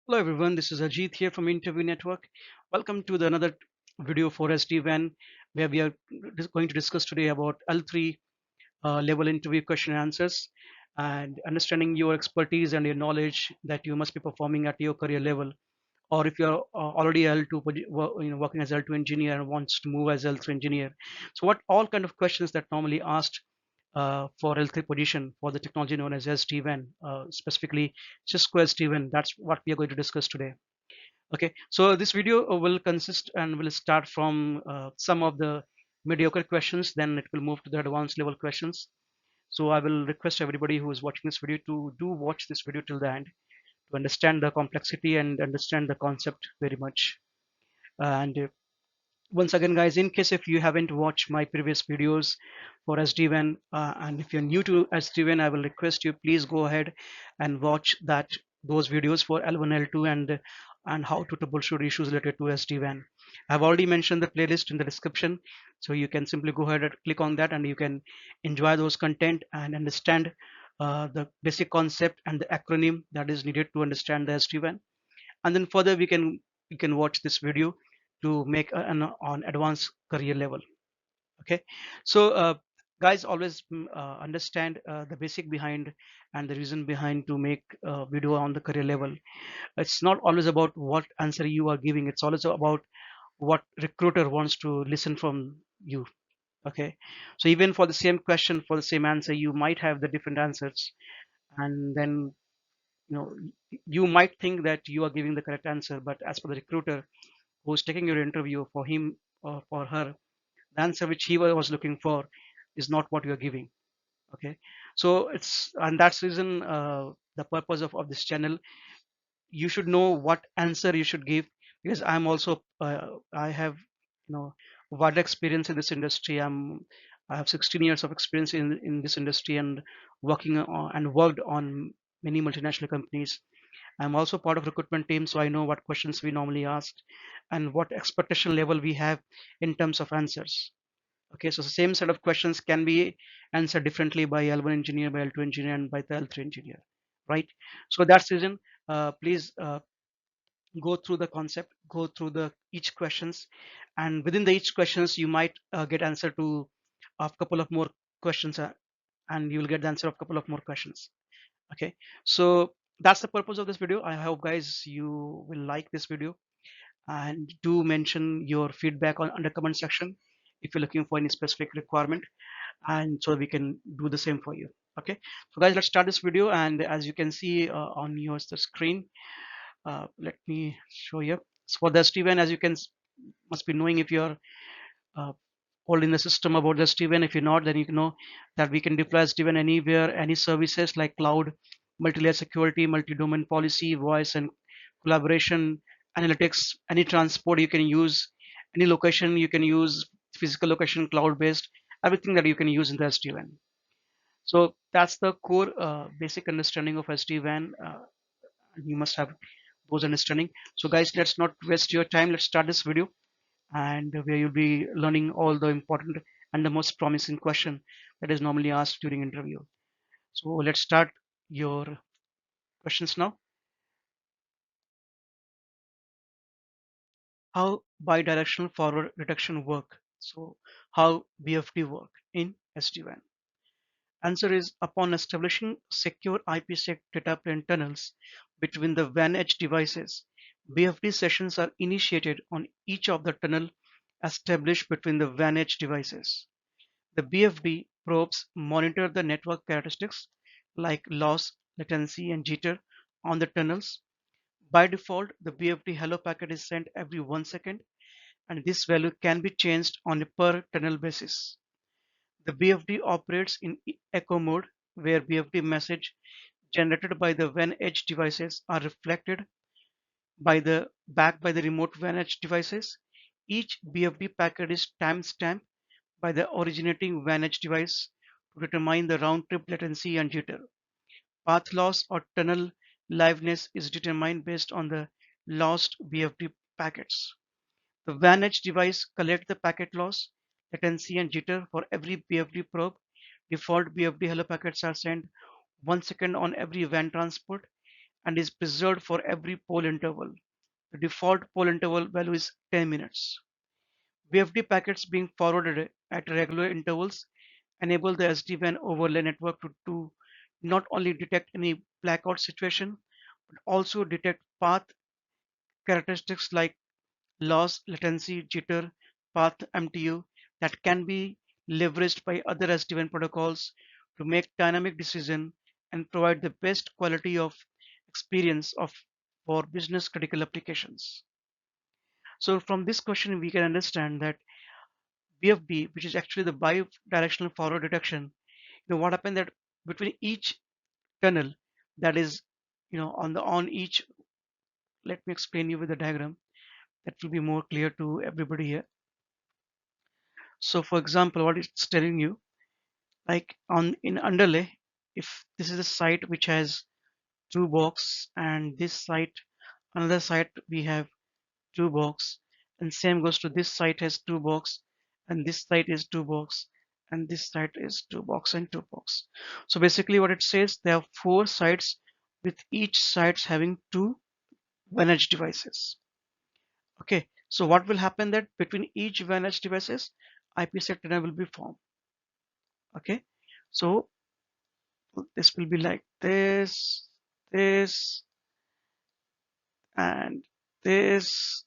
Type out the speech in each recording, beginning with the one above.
Hello everyone, this is Ajit here from Interview Network. Welcome to another video for SD-WAN, where we are going to discuss today about L3 level interview question and answers, and understanding your expertise and your knowledge that you must be performing at your career level. Or if you're already L2, working as L2 engineer and wants to move as L3 engineer. So what all kind of questions that normally asked for L3 position for the technology known as SD-WAN, specifically Cisco SD-WAN. That's what we are going to discuss today. Okay, so this video will consist and will start from some of the mediocre questions, then it will move to the advanced level questions. So I will request everybody who is watching this video to do watch this video till the end to understand the complexity and understand the concept very much. And once again, guys, in case if you haven't watched my previous videos for SD-WAN, and if you're new to SD-WAN, I will request you please go ahead and watch those videos for L1, L2, and how to troubleshoot issues related to SD-WAN. I've already mentioned the playlist in the description, so you can simply go ahead and click on that, and you can enjoy those content and understand the basic concept and the acronym that is needed to understand the SD-WAN. And then further, we can watch this video to make an on advanced career level. Okay, so guys, always understand the basic behind and the reason behind to make a video on the career level. It's not always about what answer you are giving, it's also about what recruiter wants to listen from you. Okay, so even for the same question, for the same answer, you might have the different answers, and then you know you might think that you are giving the correct answer, but as per the recruiter who's taking your interview, for him or for her, the answer which he was looking for is not what you're giving. Okay, so it's, and that's the reason, the purpose of this channel. You should know what answer you should give, because I'm also I have wide experience in this industry. I have 16 years of experience in this industry, and working on, and worked on many multinational companies. I'm also part of recruitment team, so I know what questions we normally ask and what expectation level we have in terms of answers. Okay, so the same set of questions can be answered differently by L1 engineer, by L2 engineer, and by the L3 engineer, right? So that's the reason. Please go through the concept, go through the each questions, and within the each questions, you might get answer to a couple of more questions, and you will get the answer of a couple of more questions. Okay, so that's the purpose of this video. I hope guys you will like this video, and do mention your feedback on under comment section if you're looking for any specific requirement, and so we can do the same for you. Okay, so guys, let's start this video. And as you can see on your the screen, let me show you. So for the SD-WAN, as you can must be knowing, if you're uh, holding the system about the SD-WAN. If you're not, then you know that we can deploy SD-WAN anywhere, any services like cloud, multi-layer security, multi-domain policy, voice and collaboration, analytics, any transport you can use, any location you can use, physical location, cloud-based, everything that you can use in the SD-WAN. So that's the core basic understanding of SD-WAN. You must have those understanding. So guys, let's not waste your time. Let's start this video, and where you'll be learning all the important and the most promising question that is normally asked during interview. So let's start your questions now. How bidirectional forward detection work? So how BFD work in SD-WAN? Answer is, upon establishing secure IPsec data plane tunnels between the WAN edge devices, BFD sessions are initiated on each of the tunnel established between the WAN edge devices. The BFD probes monitor the network characteristics like loss, latency, and jitter on the tunnels. By default, the BFD hello packet is sent every 1 second, and this value can be changed on a per tunnel basis. The BFD operates in echo mode, where BFD message generated by the WAN edge devices are reflected back by the remote WAN edge devices. Each BFD packet is timestamped by the originating WAN edge device to determine the round trip latency and jitter. Path loss or tunnel liveness is determined based on the lost BFD packets. The WAN edge device collects the packet loss, latency, and jitter for every BFD probe. Default BFD hello packets are sent 1 second on every WAN transport, and is preserved for every pole interval. The default pole interval value is 10 minutes. VFD packets being forwarded at regular intervals enable the SD-WAN overlay network to not only detect any blackout situation, but also detect path characteristics like loss, latency, jitter, path MTU that can be leveraged by other SD-WAN protocols to make dynamic decision and provide the best quality of experience of for business critical applications. So from this question, we can understand that BFD, which is actually the bi-directional forward detection, what happened that between each tunnel, that is, on each, let me explain you with the diagram that will be more clear to everybody here. So for example, what it's telling you, like on in underlay, if this is a site which has two box and this site, another site we have two box, and same goes to this site has two box, and this site is two box, and this site is two box and two box. So basically what it says, there are four sites with each sites having two vEdge devices. Okay, so what will happen that between each vEdge devices, IPsec tunnel will be formed. Okay, so this will be like this, and this.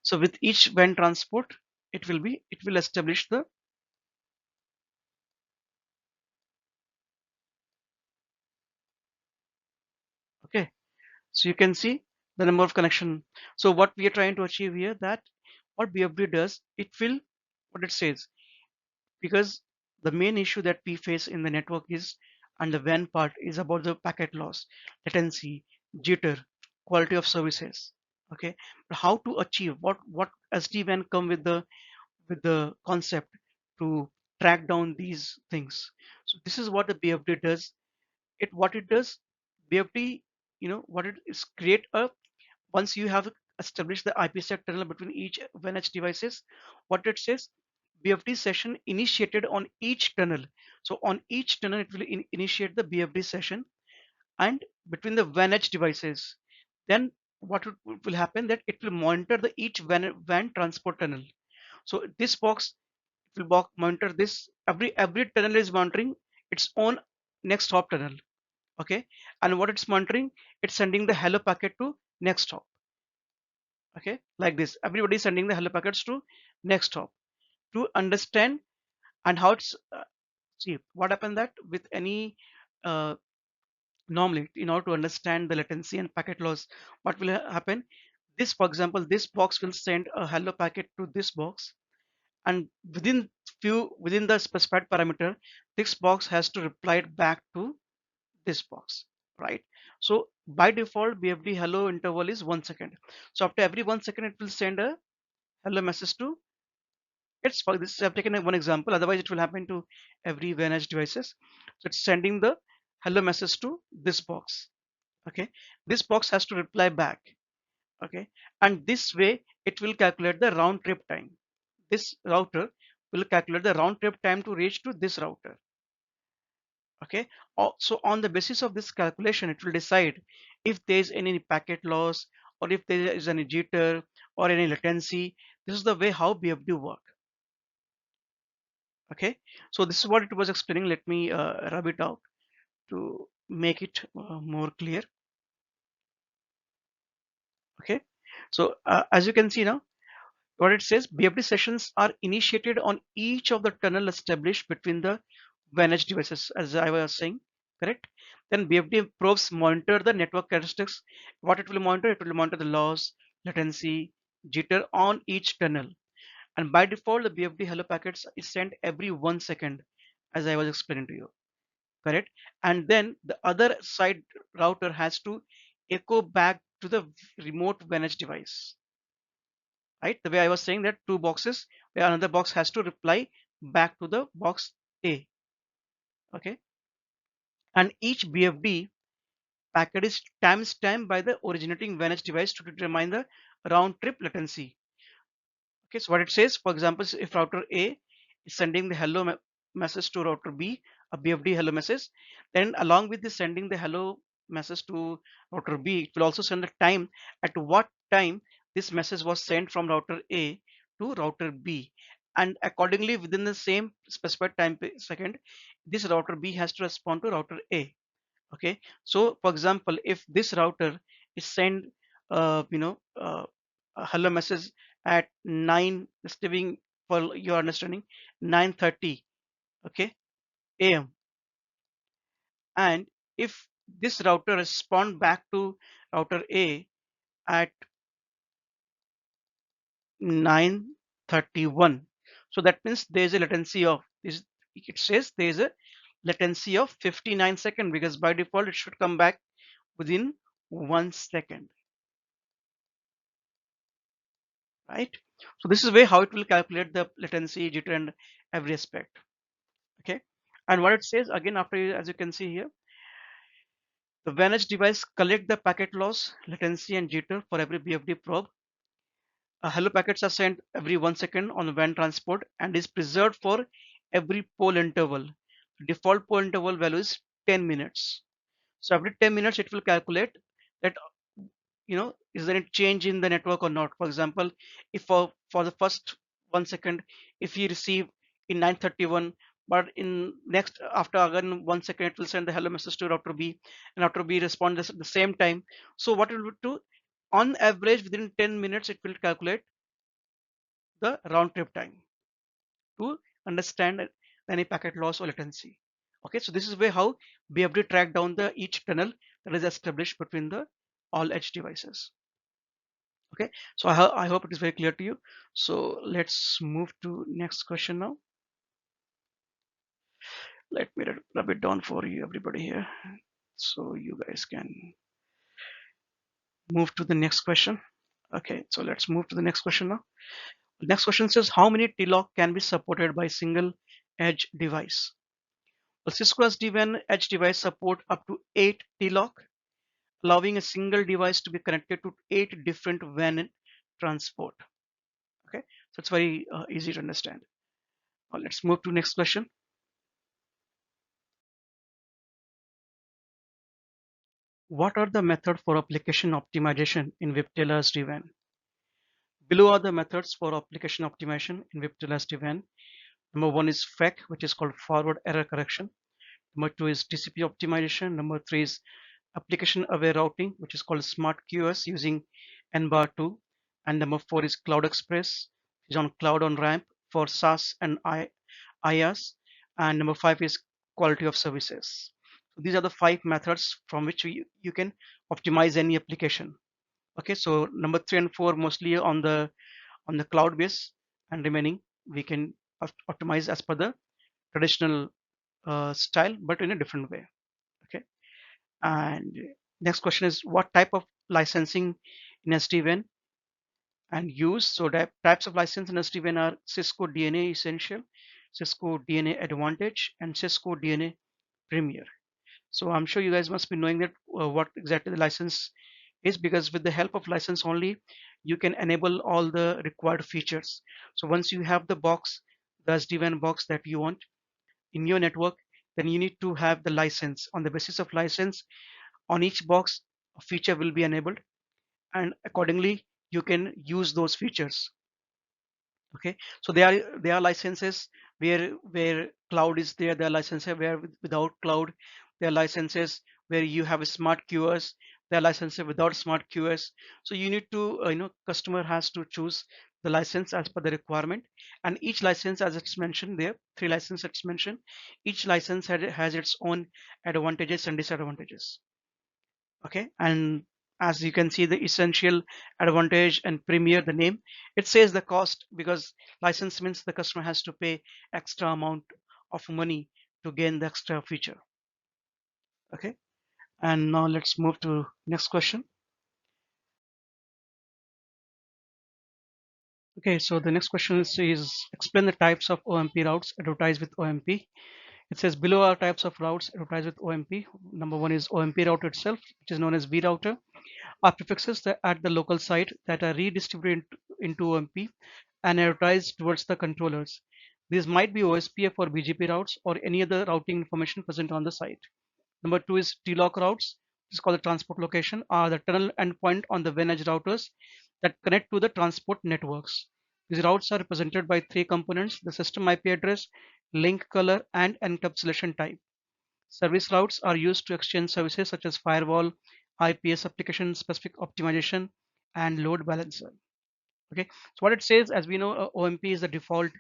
So with each WAN transport, it will establish the, okay. So you can see the number of connection. So what we are trying to achieve here, that what BFD does, it will, what it says, because the main issue that we face in the network is, and the WAN part is about the packet loss, latency, jitter, quality of services. Okay, but how to achieve what SD-WAN come with the concept to track down these things. So this is what the BFD does. What it does, BFD, what it is, create a, once you have established the IPsec tunnel between each vEdge devices, what it says, BFD session initiated on each tunnel. So on each tunnel, it will initiate the BFD session, and between the vEdge devices, then what will happen that it will monitor the each WAN transport tunnel. So this box will monitor this. Every tunnel is monitoring its own next hop tunnel. Okay, and what it's monitoring, it's sending the hello packet to next hop. Okay, like this, everybody is sending the hello packets to next hop to understand. And how it's see what happened that with any uh, normally, in order to understand the latency and packet loss, what will happen, this, for example, this box will send a hello packet to this box, and within the specified parameter, this box has to reply it back to this box, right? So by default, BFD hello interval is 1 second. So after every 1 second, it will send a hello message to, it's for this, I've taken one example, otherwise it will happen to every vNedge devices. So it's sending the hello message to this box. Okay, this box has to reply back. Okay, and this way it will calculate the round trip time. This router will calculate the round trip time to reach to this router. Okay, so on the basis of this calculation, it will decide if there is any packet loss, or if there is any jitter or any latency. This is the way how BFD work. Okay, so this is what it was explaining. Let me rub it out to make it more clear. Okay, so as you can see now, what it says, BFD sessions are initiated on each of the tunnel established between the vEdge devices, as I was saying, correct? Then BFD probes monitor the network characteristics. What it will monitor, it will monitor the loss, latency, jitter on each tunnel. And by default, the BFD hello packets is sent every 1 second, as I was explaining to you, correct? And then the other side router has to echo back to the remote vEdge device, right? The way I was saying that two boxes, where another box has to reply back to the box A. Okay, and each BFD packet is timestamped by the originating vEdge device to determine the round trip latency. Okay, so what it says, for example, if router A is sending the hello message to router B, a BFD hello message. Then along with this sending the hello message to router B, it will also send the time at what time this message was sent from router A to router B. And accordingly, within the same specified time second, this router B has to respond to router A. Okay, so for example, if this router is send a hello message at 9, receiving, for your understanding, 9:30, okay, am, and if this router respond back to router A at 9:31, so that means there is a latency of this. It says there is a latency of 59 seconds, because by default it should come back within 1 second, right? So this is way how it will calculate the latency, jitter, and every aspect. Okay, and what it says again after, as you can see here, the vmanage device collect the packet loss, latency, and jitter for every BFD probe. Hello packets are sent every 1 second on the WAN transport and is preserved for every pole interval. Default pole interval value is 10 minutes. So every 10 minutes it will calculate that, is there any change in the network or not. For example, if for the first 1 second, if you receive in 9:31, but in next after again 1 second it will send the hello message to router B, and router B responds at the same time. So what it will do, on average within 10 minutes it will calculate the round trip time to understand any packet loss or latency. Okay, so this is way how BFD track down the each tunnel that is established between the all edge devices. Okay, so I hope it is very clear to you. So let's move to next question now. Let me rub it down for you, everybody here, so you guys can move to the next question. Okay, so let's move to the next question now. The next question says, how many TLOC can be supported by single edge device? Well, Cisco SD-WAN edge device support up to 8 TLOC, allowing a single device to be connected to 8 different WAN transport. Okay, so it's very easy to understand. Now let's move to next question. What are the methods for application optimization in Viptela SD-WAN? Below are the methods for application optimization in Viptela SD-WAN. Number one is FEC, which is called forward error correction. Number two is TCP optimization. Number three is application aware routing, which is called smart QoS using NBAR2. And number four is Cloud Express, which is on cloud on ramp for SaaS and IaaS. And number five is quality of services. So these are the 5 methods from which you can optimize any application. Okay, so number 3 and 4 mostly on the cloud base, and remaining we can optimize as per the traditional style, but in a different way. Okay, and next question is, what type of licensing in SD-WAN and use? So types of license in SD-WAN are Cisco DNA Essential, Cisco DNA Advantage, and Cisco DNA Premier. So I'm sure you guys must be knowing that what exactly the license is, because with the help of license only you can enable all the required features. So once you have the box, the SD-WAN box that you want in your network, then you need to have the license. On the basis of license, on each box a feature will be enabled, and accordingly you can use those features. Okay, so there are licenses where cloud is there. There are licenses where without cloud. There are licenses where you have a smart QoS. There are licenses without smart QoS. So you need to customer has to choose the license as per the requirement, and each license, as it's mentioned there, 3 licenses it's mentioned, each license has its own advantages and disadvantages. Okay, and as you can see, the essential, advantage, and premier, the name, it says the cost, because license means the customer has to pay extra amount of money to gain the extra feature. Okay, and now let's move to next question. Okay, so the next question is explain the types of OMP routes advertised with OMP. It says below are types of routes advertised with OMP. Number one is OMP route itself, which is known as V router, are prefixes that at the local site that are redistributed into OMP and advertised towards the controllers. These might be OSPF or BGP routes or any other routing information present on the site. Number two is TLOC routes. This is called the transport location, are the tunnel endpoint on the vEdge routers that connect to the transport networks. These routes are represented by three components: the system IP address, link color, and encapsulation type. Service routes are used to exchange services such as firewall, IPS application specific optimization, and load balancer. Okay, so what it says, as we know, OMP is the default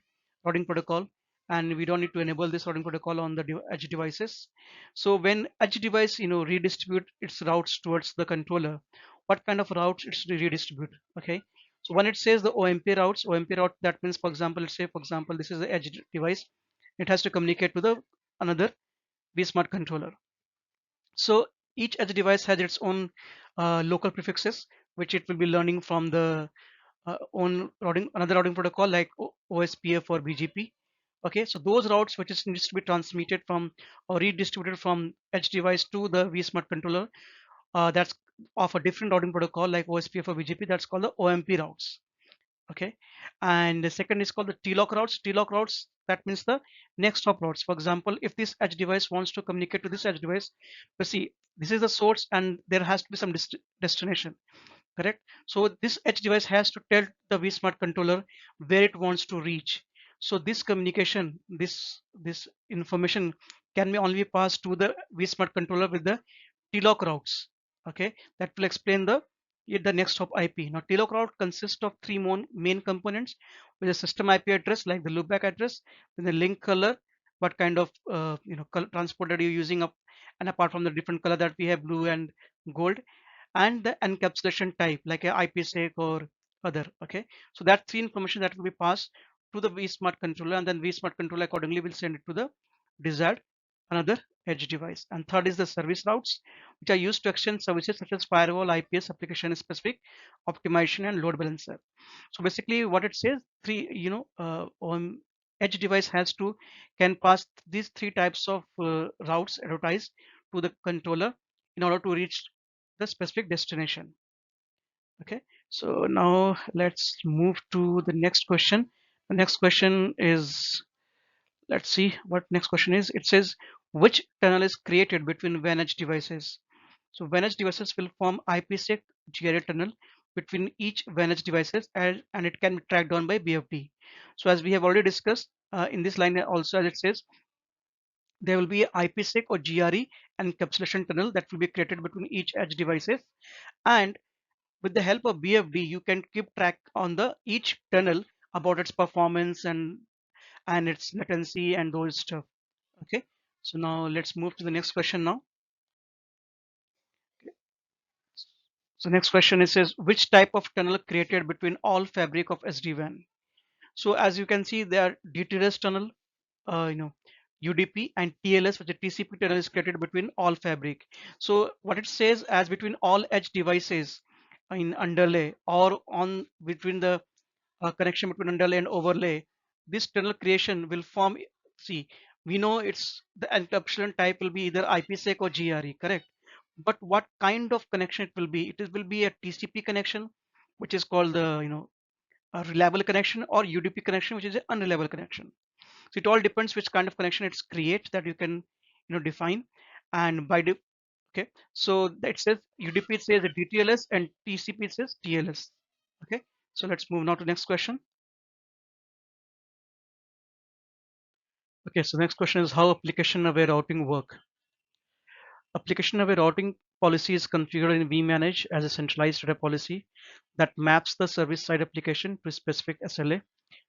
routing protocol, and we don't need to enable this routing protocol on the edge devices. So when edge device redistribute its routes towards the controller, what kind of routes it's redistribute? Okay, so when it says the OMP routes, OMP route, that means, for example, let's say, for example, this is the edge device. It has to communicate to the another vSmart controller. So each edge device has its own local prefixes, which it will be learning from the own routing, another routing protocol like OSPF or BGP. Okay, so those routes which is needs to be transmitted from or redistributed from edge device to the vSmart controller, that's of a different routing protocol like OSPF or BGP, that's called the OMP routes. Okay, and the second is called the TLOC routes. TLOC routes, that means the next hop routes. For example, if this edge device wants to communicate to this edge device, you see this is the source and there has to be some destination, correct? So this edge device has to tell the vSmart controller where it wants to reach. So this communication, this information can be only passed to the vSmart controller with the TLOC routes. Okay, that will explain the next hop IP. Now TLOC route consists of three main components: with a system IP address like the loopback address, then the link color, what kind of transport you're using up, and apart from the different color that we have, blue and gold, and the encapsulation type like a IPsec or other. Okay, so that three information that will be passed to the vSmart controller, and then vSmart controller accordingly will send it to the desired another edge device. And third is the service routes, which are used to exchange services such as firewall, IPS, application specific optimization, and load balancer. So basically what it says, three on edge device has to can pass these three types of routes advertised to the controller in order to reach the specific destination. Okay, so now let's move to the next question. The next question is, let's see what next question is. It says, which tunnel is created between vEdge devices? So vEdge devices will form IPsec GRA tunnel between each vEdge devices, and it can be tracked down by BFD. So as we have already discussed in this line also, as it says, there will be a IPsec or GRE encapsulation tunnel that will be created between each edge devices, and with the help of BFD you can keep track on the each tunnel about its performance and its latency and those stuff. Okay, so now let's move to the next question now. So next question, it says, which type of tunnel created between all fabric of SD-WAN? So as you can see, there are DTLS tunnel, uh, you know UDP, and TLS, which is TCP tunnel, is created between all fabric. So what it says, as between all edge devices in underlay or on between the connection between underlay and overlay, this tunnel creation will form. See, we know it's the encapsulation type will be either IPsec or GRE, correct? But what kind of connection it will be? It will be a TCP connection, which is called the a reliable connection, or UDP connection, which is an unreliable connection. So it all depends which kind of connection it's create that you can define. And by the okay, so it says UDP says DTLS and TCP says TLS. Okay, so let's move now to next question. Okay, so next question is how application aware routing work. Application aware routing policy is configured in vmanage as a centralized data policy that maps the service side application to specific SLA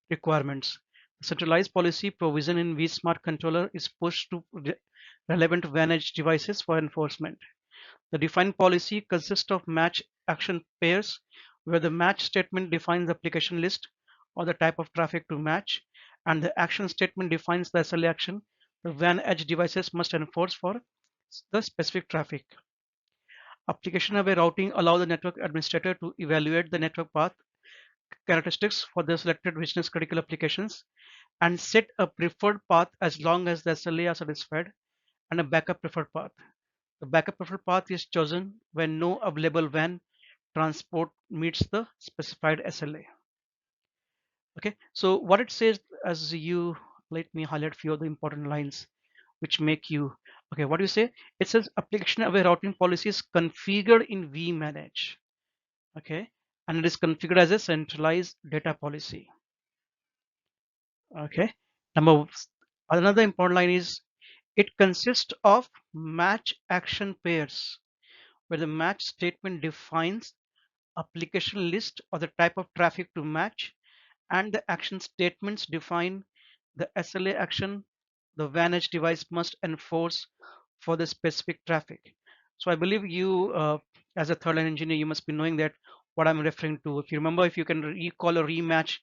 requirements. The centralized policy provision in vSmart controller is pushed to relevant vmanage devices for enforcement. The defined policy consists of match action pairs, where the match statement defines the application list or the type of traffic to match, and the action statement defines the SLA action the WAN edge devices must enforce for the specific traffic. Application aware routing allows the network administrator to evaluate the network path characteristics for the selected business critical applications and set a preferred path as long as the SLA are satisfied, and a backup preferred path. The backup preferred path is chosen when no available WAN transport meets the specified SLA. Okay, so what it says, as you let me highlight few of the important lines which make you okay. What do you say? It says application aware routing policy is configured in vmanage. Okay, and it is configured as a centralized data policy. Okay, number another important line is it consists of match action pairs where the match statement defines application list or the type of traffic to match, and the action statements define the SLA action the vmanage device must enforce for the specific traffic. So I believe you, as a third line engineer, you must be knowing that what I'm referring to. If you remember, if you can recall or rematch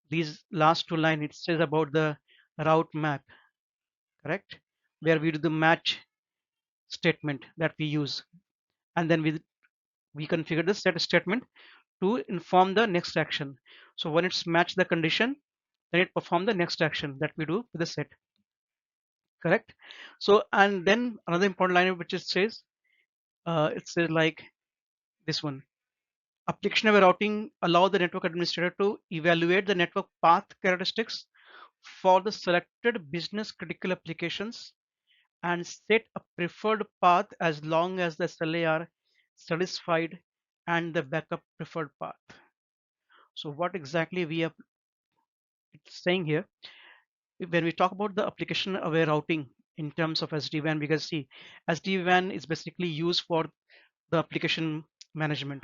these last two lines, it says about the route map, correct? Where we do the match statement that we use, and then we configure the set statement to inform the next action. So when it's matched the condition, then it perform the next action that we do with the set, correct? So and then another important line which it says like this one: application aware routing allow the network administrator to evaluate the network path characteristics for the selected business critical applications and set a preferred path as long as the SLA are satisfied and the backup preferred path. So what exactly we are saying here when we talk about the application aware routing in terms of SD-WAN, because see, SD-WAN is basically used for the application management.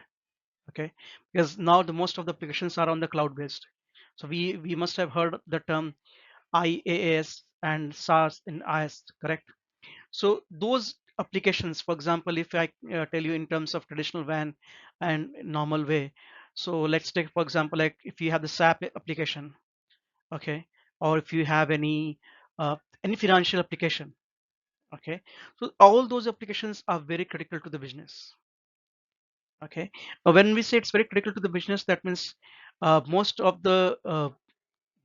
Okay, because now the most of the applications are on the cloud based. So we must have heard the term IaaS and SaaS in IaaS, correct? So those applications, for example, if I tell you in terms of traditional WAN and normal way, so let's take for example like if you have the SAP application, okay, or if you have any financial application, okay, so all those applications are very critical to the business. Okay, now when we say it's very critical to the business, that means most of the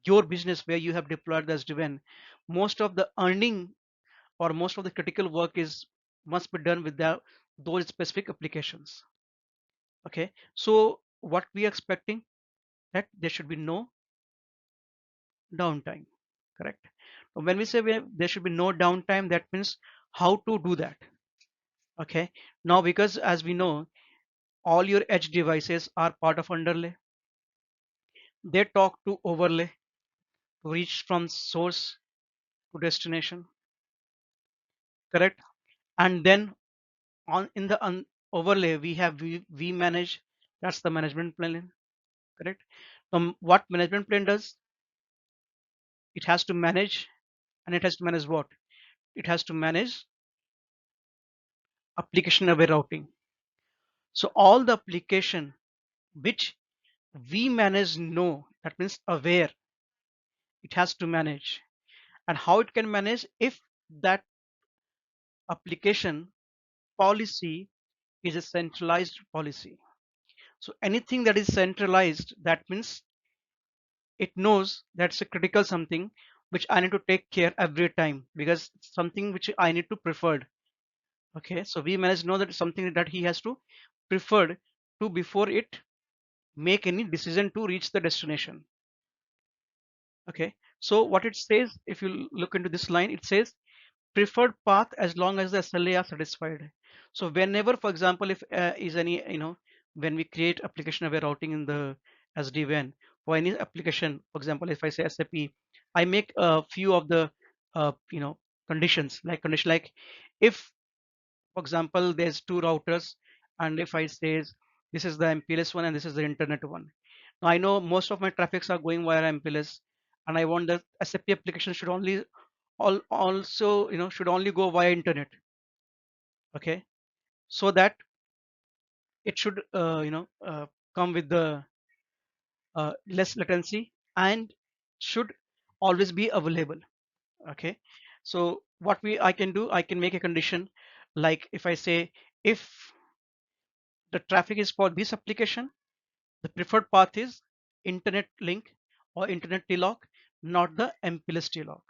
your business where you have deployed the SD-WAN, most of the earning or most of the critical work is must be done with those specific applications. Okay, so what we are expecting that there should be no downtime, correct? When we say there should be no downtime, that means how to do that. Okay, now because as we know all your edge devices are part of underlay, they talk to overlay to reach from source to destination, correct? And then on in the overlay we have vmanage, that's the management plane, correct? What management plane does, it has to manage, and it has to manage what, it has to manage application aware routing. So all the application which we manage know, that means aware, it has to manage. And how it can manage? If that application policy is a centralized policy. So anything that is centralized, that means it knows that's a critical something which I need to take care every time because it's something which I need to preferred. Okay, so we manage know that it's something that he has to preferred to before it make any decision to reach the destination. Okay, so what it says, if you look into this line, it says preferred path as long as the SLA are satisfied. So whenever, for example, if is any, when we create application aware routing in the SD-WAN for any application, for example, if I say SAP, I make a few of the conditions like if, for example, there's two routers, and if I say this is the MPLS one and this is the internet one. Now I know most of my traffics are going via MPLS, and I want the SAP application should only also should only go via internet. Okay, so that it should come with the less latency and should always be available. Okay, so what we I can do, I can make a condition like if I say if the traffic is for this application, the preferred path is internet link or internet TLOC, not the MPLS TLOC.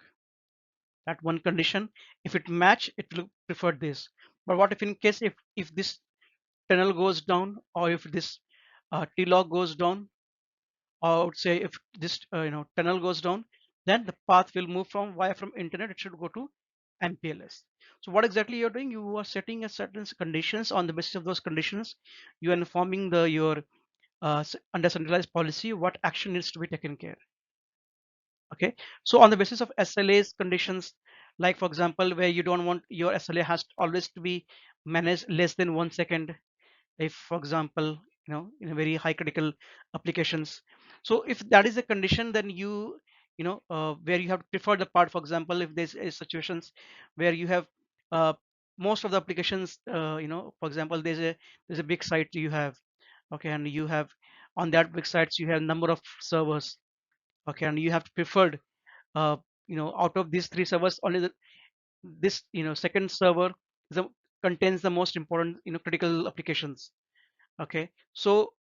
That one condition, if it match, it will prefer this. But what if in case if this tunnel goes down, or if this TLOC goes down, or I would say if this tunnel goes down, then the path will move from via from internet, it should go to MPLS. So what exactly you're doing, you are setting a certain conditions. On the basis of those conditions, you are informing the your under centralized policy what action needs to be taken care. Okay, so on the basis of SLA's conditions, like for example where you don't want your SLA has always to be managed less than 1 second, if for example in a very high critical applications. So if that is a condition, then where you have to prefer the part. For example, if there's situations where you have uh, most of the applications, for example there's a big site you have, okay, and you have on that big sites you have number of servers, okay, and you have to preferred uh, out of these three servers only this second server is the, contains the most important critical applications. Okay, so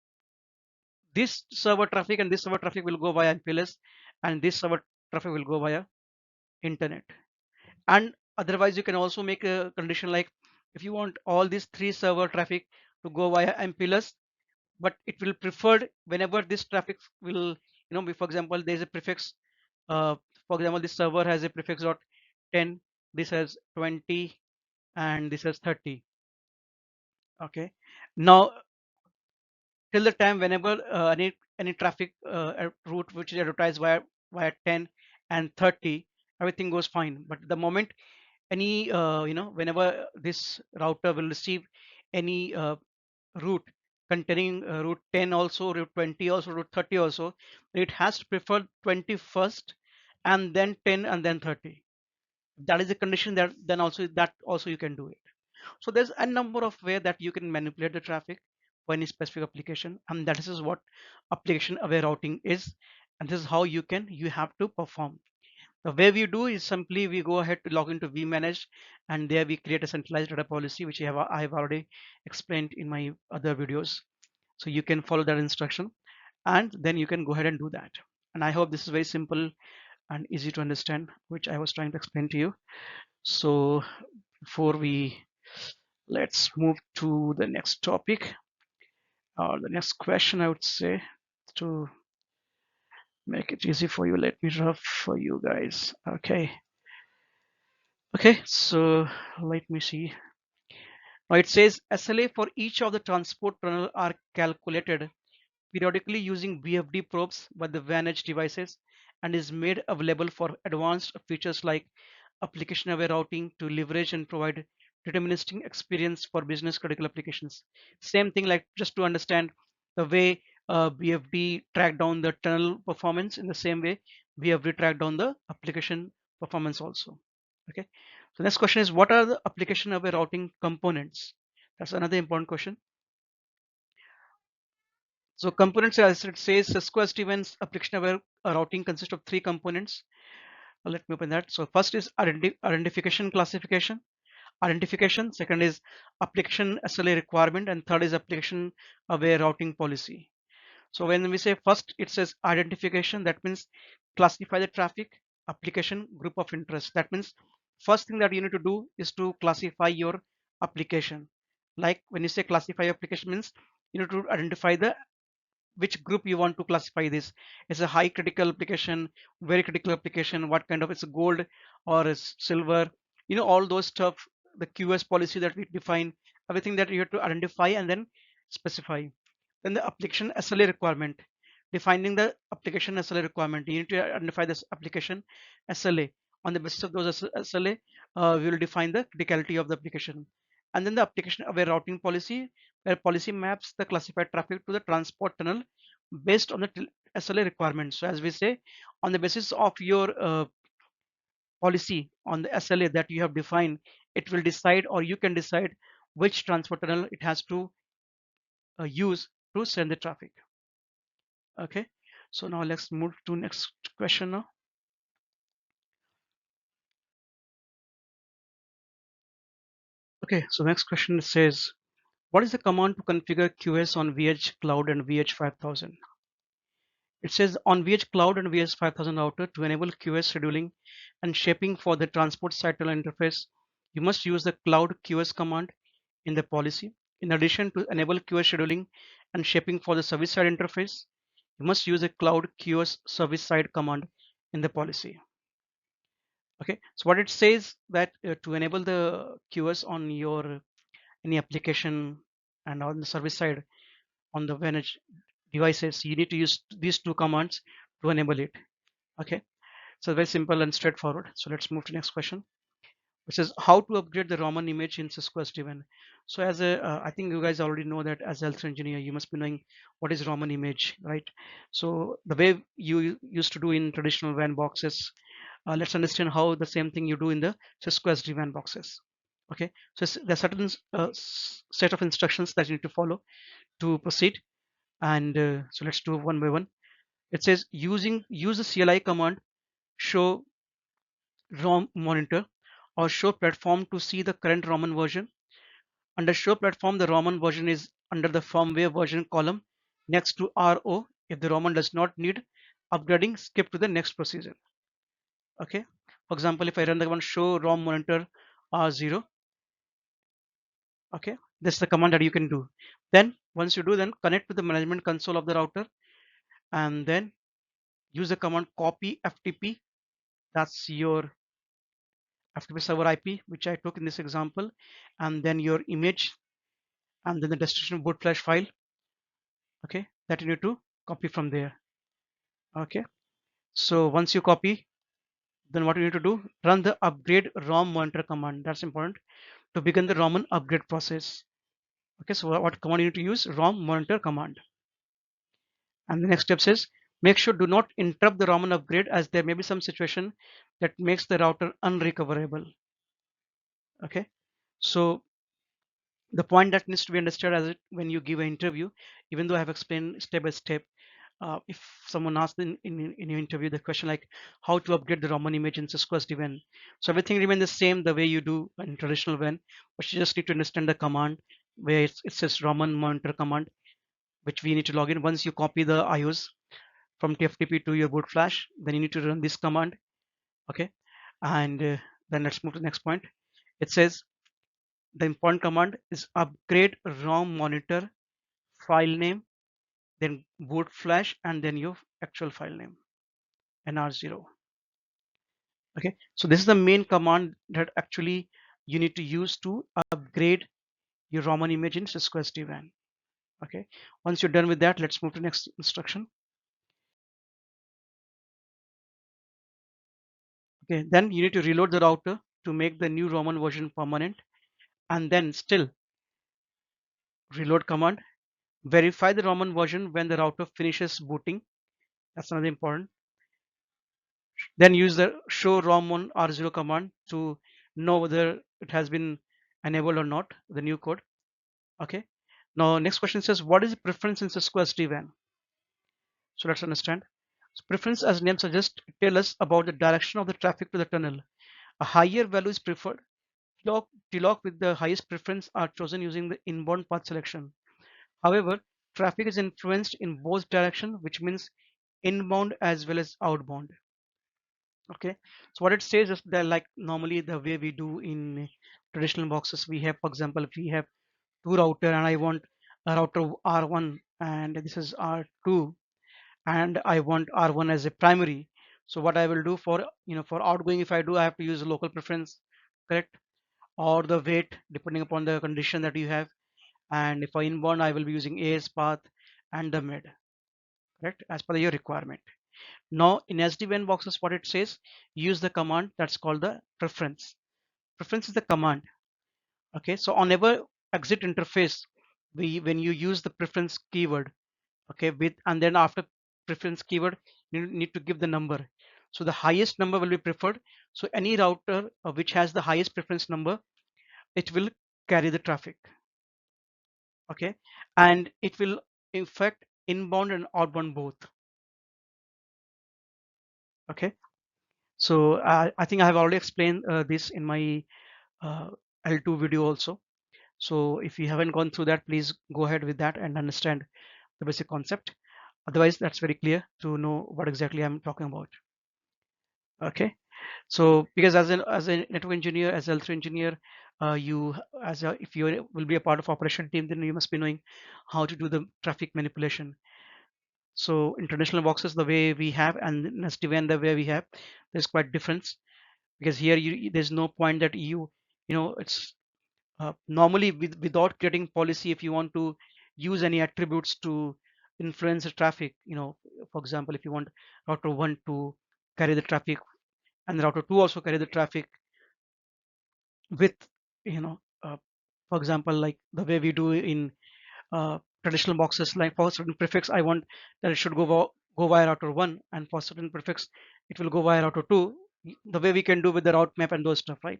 this server traffic and this server traffic will go via MPLS, and this server traffic will go via internet. And otherwise you can also make a condition like if you want all these three server traffic to go via MPLS, but it will preferred whenever this traffic will for example there's a prefix, uh, for example this server has a prefix dot 10, this has 20, and this has 30. Okay, now till the time whenever any traffic route which is advertised via 10 and 30, everything goes fine. But the moment any whenever this router will receive any route containing route 10 also, route 20 also, route 30 also, it has to prefer 20 first, and then 10, and then 30. That is a condition that then also you can do it. So there's a number of ways that you can manipulate the traffic for any specific application, and that is what application aware routing is. And this is how you have to perform. The way we do is simply we go ahead to log into vmanage, and there we create a centralized data policy, which I have already explained in my other videos. So you can follow that instruction, and then you can go ahead and do that. And I hope this is very simple and easy to understand, which I was trying to explain to you. So before we let's move to the next topic or the next question, I would say, to make it easy for you, let me rub for you guys. Okay, so let me see. Now it says SLA for each of the transport tunnel are calculated periodically using BFD probes by the vEdge devices, and is made available for advanced features like application aware routing to leverage and provide deterministic experience for business critical applications. Same thing, like just to understand the way BFD track down the tunnel performance, in the same way BFD track down the application performance also. Okay, so next question is, what are the application aware routing components? That's another important question. So components, as it says, Cisco SD-WAN's application aware routing consists of three components. Let me open that. So first is identification classification, identification. Second is application SLA requirement, and third is application aware routing policy. So when we say first, it says identification. That means classify the traffic application group of interest. That means first thing that you need to do is to classify your application. Like when you say classify application, means you need to identify the which group you want to classify this. Is a high critical application, very critical application, what kind of, it's a gold or is silver, all those stuff, the QS policy that we define, everything that you have to identify and then specify. Then the application SLA requirement, defining the application SLA requirement, you need to identify this application SLA. On the basis of those SLA, we will define the criticality of the application. And then the application aware routing policy, where policy maps the classified traffic to the transport tunnel based on the SLA requirements. So as we say, on the basis of your policy on the SLA that you have defined, it will decide, or you can decide, which transport tunnel it has to use to send the traffic. Okay, so now let's move to next question now. Okay, so next question says, what is the command to configure QS on vEdge Cloud and vEdge 5000? It says on vEdge Cloud and vEdge 5000 router, to enable QS scheduling and shaping for the transport side tunnel interface, you must use the Cloud QS command in the policy. In addition to enable QS scheduling and shaping for the service side interface, you must use a Cloud QS service side command in the policy. Okay, so what it says that to enable the QoS on your any application and on the service side on the managed devices, you need to use these two commands to enable it. Okay, so very simple and straightforward. So let's move to next question, which is how to upgrade the Roman image in Cisco SD-WAN. So as a, I think you guys already know that as L3 engineer, you must be knowing what is Roman image, right? So the way you used to do in traditional WAN boxes, let's understand how the same thing you do in the Cisco SD-WAN boxes. Okay, so there are certain set of instructions that you need to follow to proceed, and so let's do one by one. It says use the CLI command show ROM monitor or show platform to see the current Roman version. Under show platform, the Roman version is under the firmware version column next to RO. If the Roman does not need upgrading, skip to the next procedure. Okay. For example, if I run the command show ROM monitor R0, okay, this is the command that you can do. Then once you do, then connect to the management console of the router and then use the command copy FTP. That's your FTP server IP, which I took in this example, and then your image and then the destination boot flash file, okay, that you need to copy from there. Okay, so once you copy, then what you need to do, run the upgrade ROM monitor command. That's important to begin the Roman upgrade process. Okay, so what command you need to use? ROM monitor command. And the next step says make sure do not interrupt the Roman upgrade, as there may be some situation that makes the router unrecoverable. Okay, so the point that needs to be understood as it when you give an interview, even though I have explained step by step, if someone asks in your interview the question like how to upgrade the Roman image in Cisco SD-WAN, so everything remains the same the way you do in traditional WAN, but you just need to understand the command where it says Roman monitor command, which we need to log in. Once you copy the IOs from TFTP to your boot flash, then you need to run this command. Okay, and then let's move to the next point. It says the important command is upgrade ROM monitor file name, then boot flash, and then your actual file name nr0. Okay, so this is the main command that actually you need to use to upgrade your Roman image in Cisco SD-WAN. Okay, once you're done with that, let's move to next instruction. Okay, then you need to reload the router to make the new Roman version permanent, and then still reload command, verify the Roman version when the router finishes booting. That's another important. Then use the show ROM on R0 command to know whether it has been enabled or not, the new code. Okay. Now next question says what is the preference in Cisco SD-WAN? So let's understand. So preference, as name suggests, tell us about the direction of the traffic to the tunnel. A higher value is preferred. TLOC with the highest preference are chosen using the inbound path selection. However, traffic is influenced in both direction, which means inbound as well as outbound. Okay, so what it says is that like normally the way we do in traditional boxes, we have, for example, if we have two router and I want a router R1 and this is R2 and I want R1 as a primary. So what I will do for for outgoing, if I do, I have to use a local preference, correct, or the weight depending upon the condition that you have. And if I inbound, I will be using AS path and the mid, correct, as per your requirement. Now in SD-WAN boxes, what it says, use the command that's called the preference. Preference is the command. Okay, so on every exit interface, when you use the preference keyword, okay, with and then after preference keyword, you need to give the number. So the highest number will be preferred. So any router which has the highest preference number, it will carry the traffic. Okay, and it will affect inbound and outbound both. Okay, so I think I have already explained this in my uh, L2 video also. So if you haven't gone through that, please go ahead with that and understand the basic concept. Otherwise, that's very clear to know what exactly I'm talking about. Okay, so because as a network engineer, as L3 engineer, you as a, if you will be a part of operation team, then you must be knowing how to do the traffic manipulation. So in traditional boxes, the way we have, and in SD-WAN the way we have, there's quite difference, because here there's no point that it's normally without creating policy, if you want to use any attributes to influence the traffic, for example, if you want router 1 to carry the traffic and router 2 also carry the traffic with, for example, like the way we do in traditional boxes, like for certain prefix I want that it should go via router 1, and for certain prefix it will go via router 2, the way we can do with the route map and those stuff, right?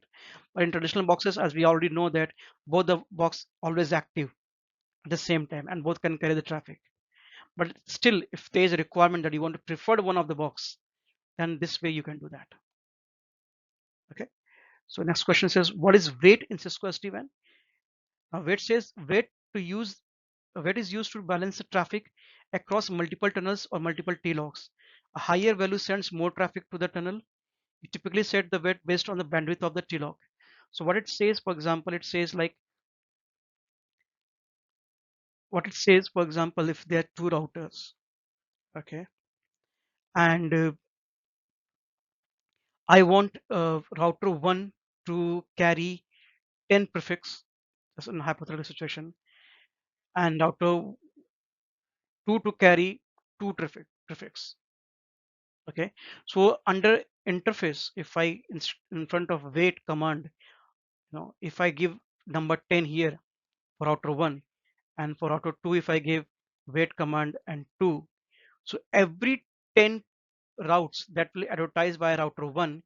But in traditional boxes, as we already know, that both the box always active at the same time and both can carry the traffic. But still, if there is a requirement that you want to prefer one of the box, then this way you can do that. Okay. So next question says, what is wait in Cisco SD-WAN? Now wait says wait is used to balance the traffic across multiple tunnels or multiple T-logs. A higher value sends more traffic to the tunnel. You typically set the wait based on the bandwidth of the T-log. So what it says, for example, it says like what it says, for example, if there are two routers, okay, and I want router 1 to carry 10 prefix, that's in a hypothetical situation, and router 2 to carry 2 prefix. Okay, so under interface, if I in front of wait command, if I give number 10 here for router 1, and for router 2 if I give wait command and 2, so every 10 routes that will advertise by router 1,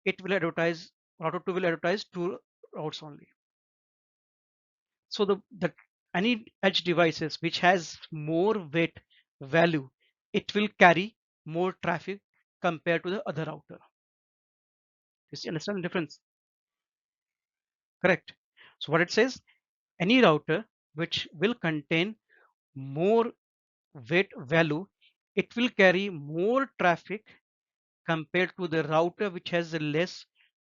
it will advertise, router 2 will advertise 2 routes only. So the any edge devices which has more wait value, it will carry more traffic compared to the other router. You see, understand the difference? Correct. So what it says, any router which will contain more wait value, it will carry more traffic compared to the router which has a less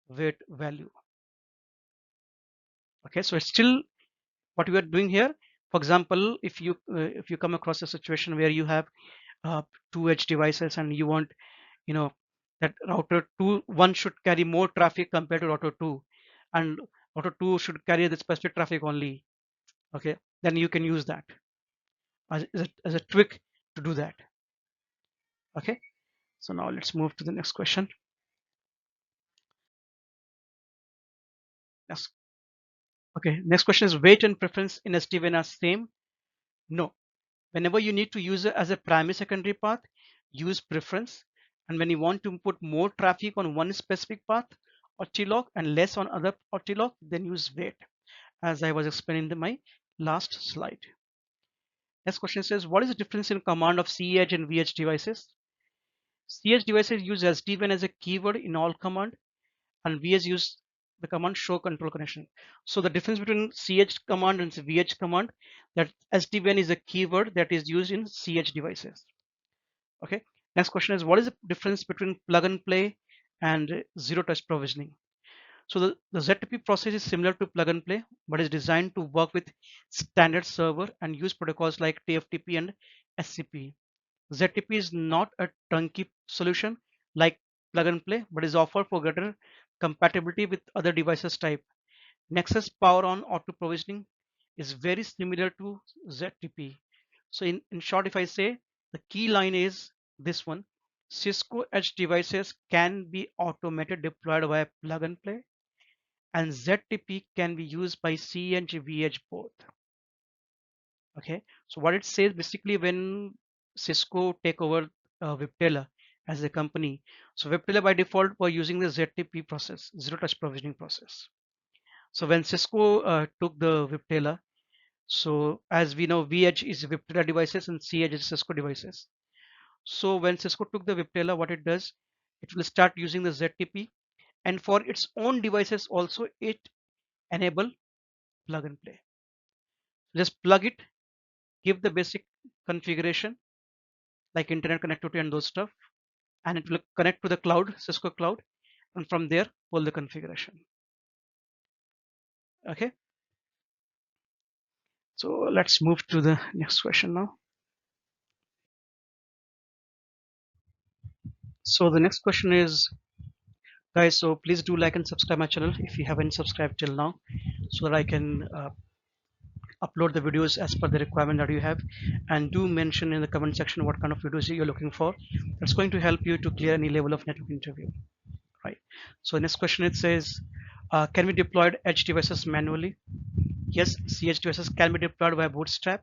wait value. Okay, so it's still what we are doing here. For example, if you come across a situation where you have two edge devices and you want, you know that router 2 1 should carry more traffic compared to router 2, and router 2 should carry the specific traffic only, okay, then you can use that as a trick to do that. Okay, so now let's move to the next question. Yes. Okay, next question is, weight and preference in SD-WAN are same? No. Whenever you need to use it as a primary secondary path, use preference, and when you want to put more traffic on one specific path or T-log and less on other or T-log, then use wait, as I was explaining in my last slide. Next question says, what is the difference in command of cEdge and vEdge devices? cEdge devices use SD-WAN as a keyword in all command, and vEdge use the command show control connection. So the difference between cEdge command and vEdge command, that SD-WAN is a keyword that is used in cEdge devices. Okay. Next question is, what is the difference between plug and play and zero touch provisioning? So the ZTP process is similar to plug and play, but is designed to work with standard server and use protocols like TFTP and SCP. ZTP is not a turnkey solution like plug and play, but is offered for greater compatibility with other devices type. Nexus power on auto provisioning is very similar to ZTP. So in short, if I say, the key line is this one: Cisco Edge devices can be automated deployed via plug and play, and ZTP can be used by C and vEdge both. Okay, so what it says basically, when Cisco take over Viptela as a company, so Viptela by default were using the ZTP process, zero touch provisioning process. So when Cisco took the Viptela, so as we know, vEdge is Viptela devices and cEdge is Cisco devices. So when Cisco took the Viptela, what it does, it will start using the ZTP, and for its own devices also it enable plug and play. Just plug it, give the basic configuration like internet connectivity and those stuff, and it will connect to the cloud, Cisco cloud, and from there pull the configuration. Okay, so let's move to the next question now. So the next question is, guys, so please do like and subscribe my channel if you haven't subscribed till now, so that I can upload the videos as per the requirement that you have. And do mention in the comment section what kind of videos you're looking for. That's going to help you to clear any level of network interview, right? So next question, it says, can we deploy edge devices manually? Yes, CH devices can be deployed by bootstrap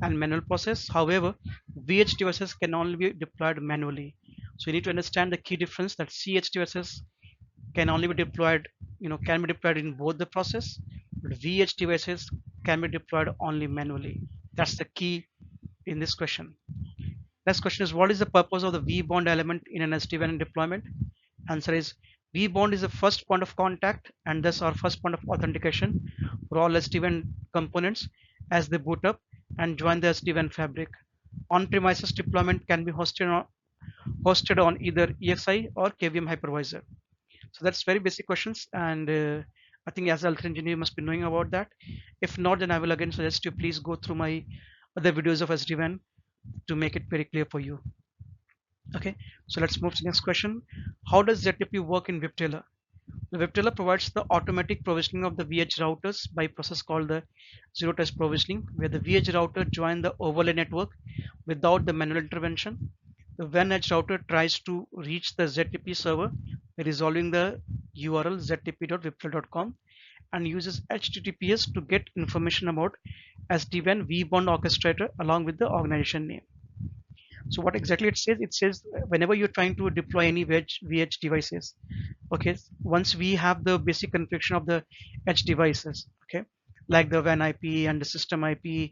and manual process. However, VH devices can only be deployed manually. So you need to understand the key difference, that CH devices can only be deployed, can be deployed in both the process, but VH devices can be deployed only manually. That's the key in this question. Next question is, what is the purpose of the vBond element in an SD-WAN deployment? Answer is, vBond is the first point of contact and thus our first point of authentication for all SD-WAN components as they boot up and join the SD-WAN fabric. On-premises deployment can be hosted on either EXI or KVM hypervisor. So that's very basic questions, and I think as an L3 engineer you must be knowing about that. If not, then I will again suggest you please go through my other videos of SD-WAN to make it very clear for you. Okay, so let's move to the next question. How does ZTP work in Viptela? The Viptela provides the automatic provisioning of the vEdge routers by a process called the zero touch provisioning, where the vEdge router joins the overlay network without the manual intervention. The vEdge router tries to reach the ZTP server by resolving the URL ztp.viptela.com and uses HTTPS to get information about SD-WAN vBond orchestrator along with the organization name. So what exactly it says? It says whenever you're trying to deploy any vEdge devices, okay, once we have the basic configuration of the edge devices, okay, like the WAN IP and the system IP,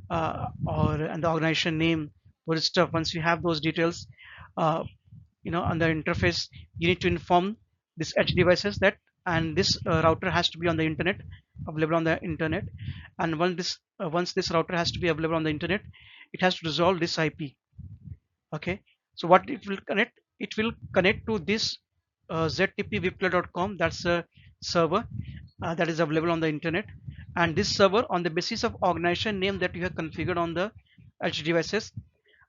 and the organization name, those stuff. Once you have those details, uh, on the interface, you need to inform this edge devices that, and this router has to be on the internet, available on the internet, and once this router has to be available on the internet, it has to resolve this IP. Okay, so what it will connect, it will connect to this ztpviptela.com. That's a server that is available on the internet, and this server, on the basis of organization name that you have configured on the edge devices,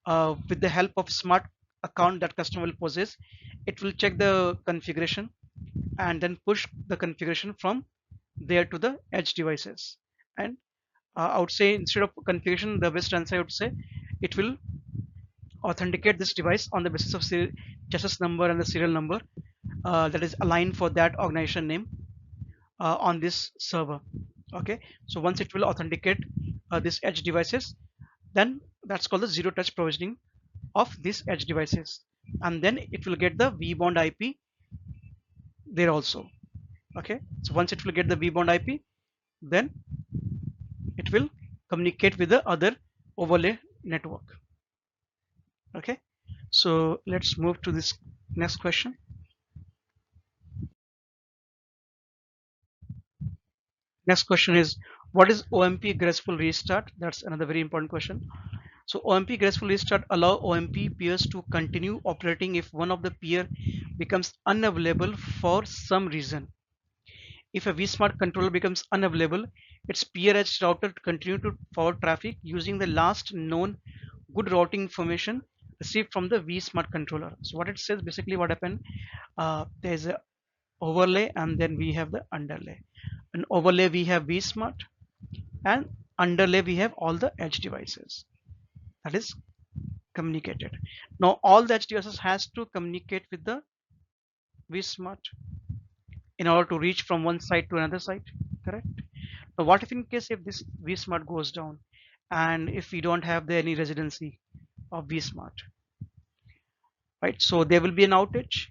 with the help of smart account that customer will possess, it will check the configuration and then push the configuration from there to the edge devices. And I would say, instead of configuration, the best answer I would say, it will authenticate this device on the basis of chassis number and the serial number that is aligned for that organization name on this server. Okay, so once it will authenticate this edge devices, then that's called the zero touch provisioning of these edge devices, and then it will get the vBond IP there also. Okay, so once it will get the vBond IP, then it will communicate with the other overlay network. Okay, so let's move to this next question. Next question is, what is OMP Graceful Restart? That's another very important question. So OMP Graceful Restart allow OMP peers to continue operating if one of the peer becomes unavailable for some reason. If a vSmart controller becomes unavailable, its peer edge router continue to forward traffic using the last known good routing information received from the vSmart controller. So what it says, basically what happened, there's a overlay and then we have the underlay. An overlay we have vSmart, and underlay we have all the edge devices that is communicated. Now all the edge devices has to communicate with the vSmart in order to reach from one site to another site, correct? Now what if in case if this vSmart goes down and if we don't have any residency of vSmart, right? So there will be an outage,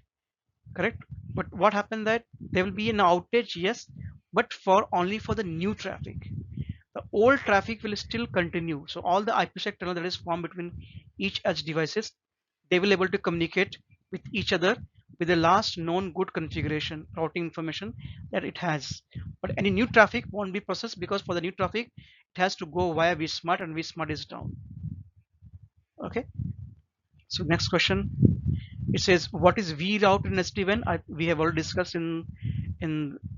correct? But what happened, that there will be an outage, yes, but for only for the new traffic. The old traffic will still continue. So all the IPsec tunnel that is formed between each edge devices, they will able to communicate with each other with the last known good configuration routing information that it has. But any new traffic won't be processed, because for the new traffic it has to go via vSmart, and vSmart is down. Okay, so next question, it says, what is vroute in SD-WAN? We have already discussed in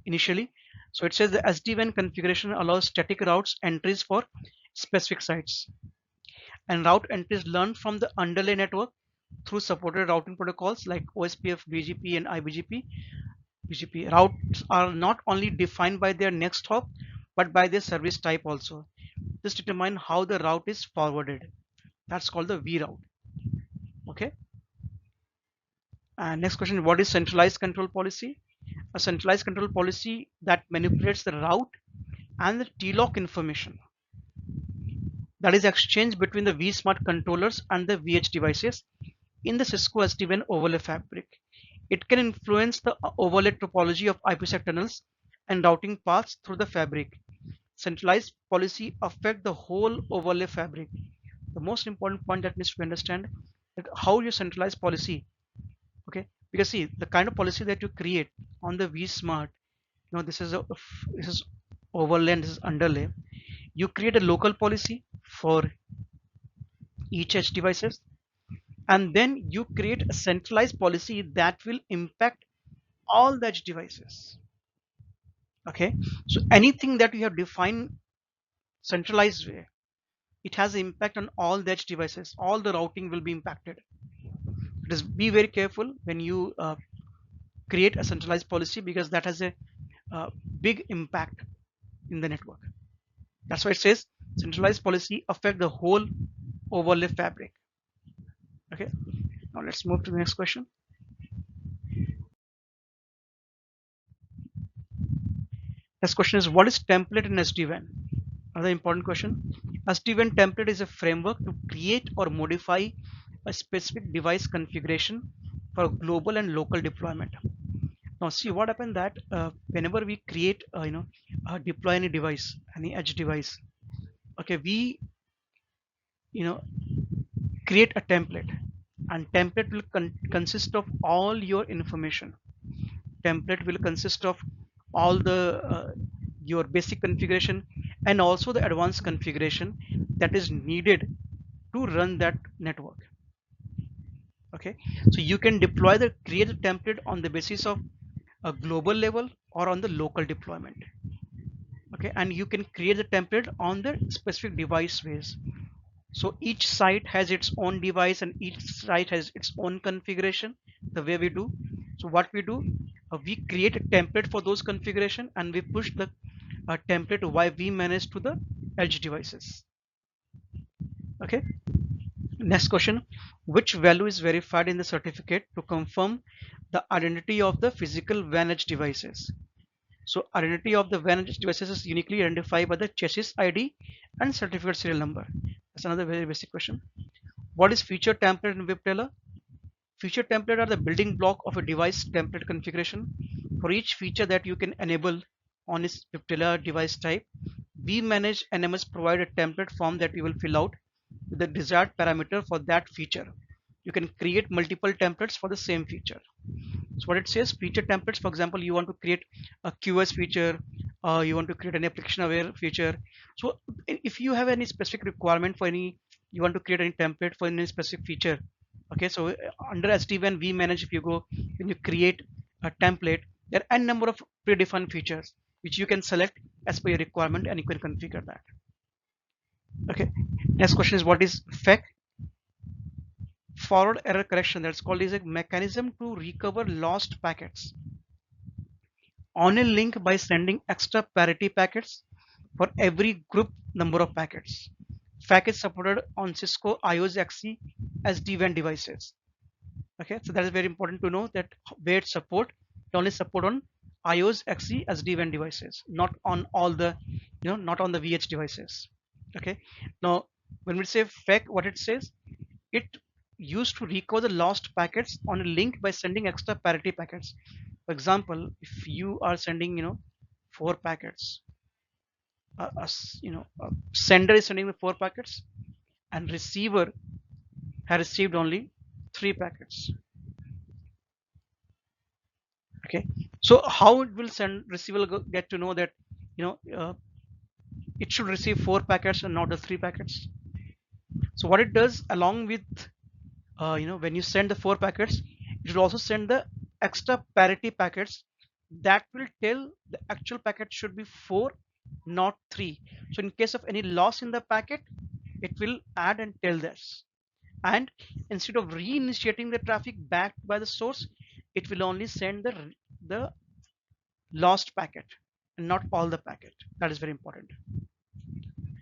initially. So it says the SD-WAN configuration allows static routes entries for specific sites, and route entries learned from the underlay network through supported routing protocols like OSPF, BGP, and IBGP. BGP routes are not only defined by their next hop, but by their service type also. This determines how the route is forwarded. That's called the V route. Okay. And next question: what is centralized control policy? A centralized control policy that manipulates the route and the TLOC information that is exchanged between the vSmart controllers and the vEdge devices in the Cisco SD-WAN overlay fabric. It can influence the overlay topology of IPsec tunnels and routing paths through the fabric. Centralized policy affect the whole overlay fabric. The most important point that needs to be understand that how your centralized policy, okay? Because see the kind of policy that you create on the vSmart, this is overlay and this is underlay. You create a local policy for each edge devices, and then you create a centralized policy that will impact all the edge devices. Okay, so anything that you have defined centralized way, it has impact on all the edge devices. All the routing will be impacted. Just be very careful when you create a centralized policy, because that has a big impact in the network. That's why it says centralized policy affect the whole overlay fabric. Okay, now let's move to the next question. Next question is, what is template in SD-WAN? Another important question. SD-WAN template is a framework to create or modify a specific device configuration for global and local deployment. Now see what happened that whenever we create deploy any device, any edge device, okay, we you know create a template, and template will consist of all your information. Template will consist of all the your basic configuration and also the advanced configuration that is needed to run that network. Okay, so you can deploy the create a template on the basis of a global level or on the local deployment. Okay, and you can create the template on the specific device ways. So each site has its own device and each site has its own configuration. The way we do, so what we do, we create a template for those configuration and we push the template why vmanage to the edge devices. Okay, next question: which value is verified in the certificate to confirm the identity of the physical WAN edge devices? So identity of the WAN edge devices is uniquely identified by the chassis ID and certificate serial number. That's another very basic question. What is feature template in Viptela? Feature template are the building block of a device template configuration. For each feature that you can enable on its Viptela device type, vmanage NMS provide a template form that you will fill out with the desired parameter for that feature. You can create multiple templates for the same feature. So what it says, feature templates, for example, you want to create a QoS feature, you want to create an application aware feature. So if you have any specific requirement for any, you want to create any template for any specific feature. Okay, so under SD-WAN vmanage, if you go, when you create a template, there are n number of predefined features which you can select as per your requirement and you can configure that. Okay, next question is, what is FEC? Forward error correction. That's called is a mechanism to recover lost packets on a link by sending extra parity packets for every group number of packets. FAC is supported on Cisco IOS XE SD-WAN devices. Okay, so that is very important to know that where it support, it only support on IOS XE SD-WAN devices, not on all the, not on the vEdge devices. Okay, now when we say FAC, what it says, it used to recover the lost packets on a link by sending extra parity packets. For example, if you are sending 4 packets, a sender is sending the 4 packets and receiver has received only 3 packets. Okay, so how it will send, receiver get to know that it should receive 4 packets and not the 3 packets? So what it does, along with when you send the 4 packets, it will also send the extra parity packets that will tell the actual packet should be 4, not 3. So in case of any loss in the packet, it will add and tell this. and instead of reinitiating the traffic back by the source, it will only send the lost packet and not all the packet. That is very important.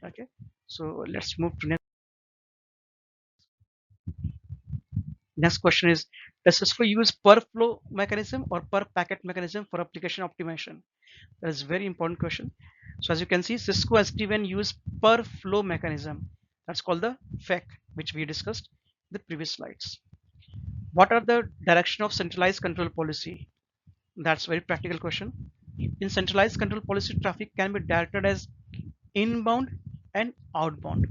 Okay, so let's move to next question is, does Cisco use per flow mechanism or per packet mechanism for application optimization? That is a very important question. So as you can see, Cisco SD-WAN use per flow mechanism. That's called the FEC, which we discussed in the previous slides. What are the direction of centralized control policy? That's a very practical question. In centralized control policy, traffic can be directed as inbound and outbound.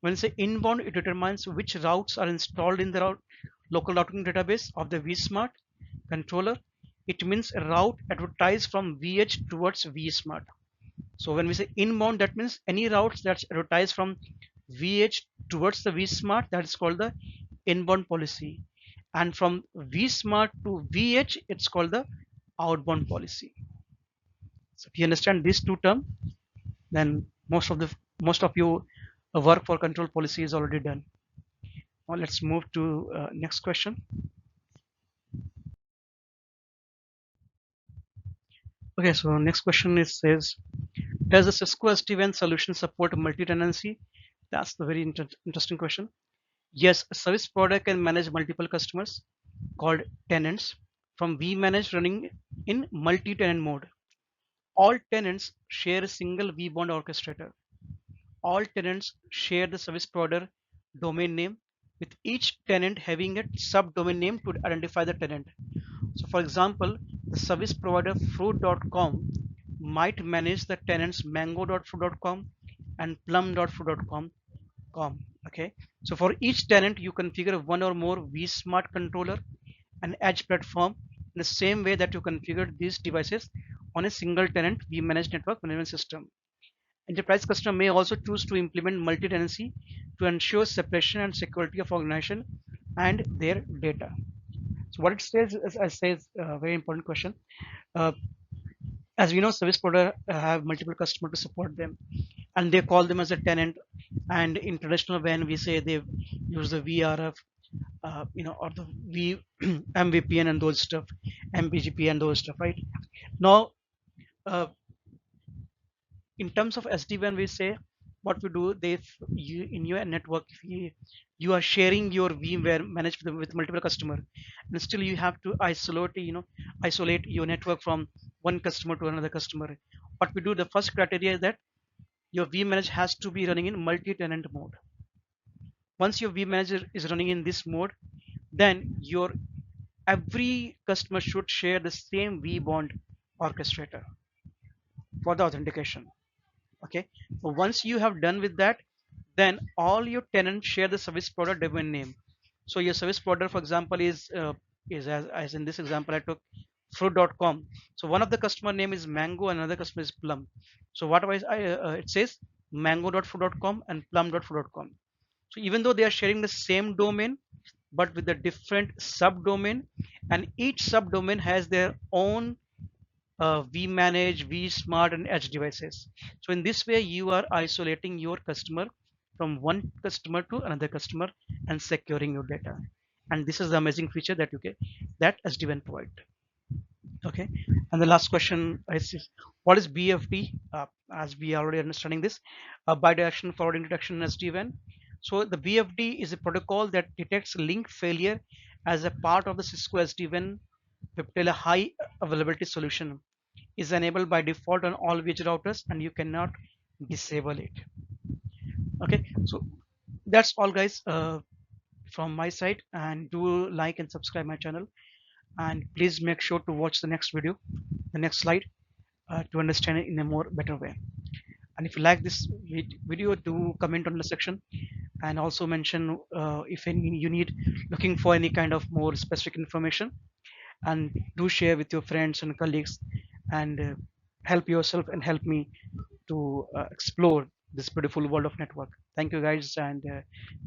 When you say inbound, it determines which routes are installed in the local routing database of the vSmart controller. It means a route advertised from vEdge towards vSmart. So when we say inbound, that means any routes that's advertised from vEdge towards the vSmart, that is called the inbound policy. And from vSmart to vEdge, it's called the outbound policy. So if you understand these two terms, then most of your work for control policy is already done. Now let's move to next question. Okay, so next question is says, does the Cisco SD-WAN solution support multi-tenancy? That's the very interesting question. Yes, a service provider can manage multiple customers called tenants from vmanage running in multi-tenant mode. All tenants share a single vBond orchestrator. All tenants share the service provider domain name, with each tenant having a subdomain name to identify the tenant. So for example, the service provider fruit.com might manage the tenants mango.fruit.com and plum.fruit.com. Okay, so for each tenant you configure one or more vSmart controller and edge platform in the same way that you configured these devices on a single tenant vmanaged network management system. Enterprise customer may also choose to implement multi-tenancy to ensure separation and security of organization and their data. So what it says is, I says, a very important question. Uh, as we know, service provider have multiple customers to support them, and they call them as a tenant. And in traditional WAN, we say they use the VRF, or the V MVPN and those stuff, MPGP and those stuff, right? Now, uh, in terms of SD-WAN, we say what we do. They you in your network, you are sharing your VMware managed with multiple customer, and still you have to isolate your network from one customer to another customer. What we do, the first criteria is that your vmanage has to be running in multi-tenant mode. Once your vmanager is running in this mode, then your every customer should share the same vbond orchestrator for the authentication. Okay, so once you have done with that, then all your tenants share the service provider domain name. So your service provider, for example, is as in this example I took fruit.com. So one of the customer name is mango and another customer is plum. So what it says mango.fruit.com and plum.fruit.com. So even though they are sharing the same domain, but with a different subdomain, and each subdomain has their own vmanage, vsmart, and edge devices. So in this way, you are isolating your customer from one customer to another customer and securing your data. And this is the amazing feature that you get that SD-WAN provide. Okay, and the last question is what is BFD? As we are already understanding this, bidirectional forwarding detection in SD-WAN. So the BFD is a protocol that detects link failure as a part of the Cisco SD-WAN Viptela high availability solution. Is enabled by default on all vEdge routers, and you cannot disable it. Okay, so that's all, guys, from my side. And do like and subscribe my channel, and please make sure to watch the next video, the next slide, to understand it in a more better way. And if you like this video, do comment on the section, and also mention if any you need looking for any kind of more specific information, and do share with your friends and colleagues, and help yourself and help me to explore this beautiful world of network. Thank you, guys, and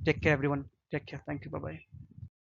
take care, everyone. Take care. Thank you. Bye bye.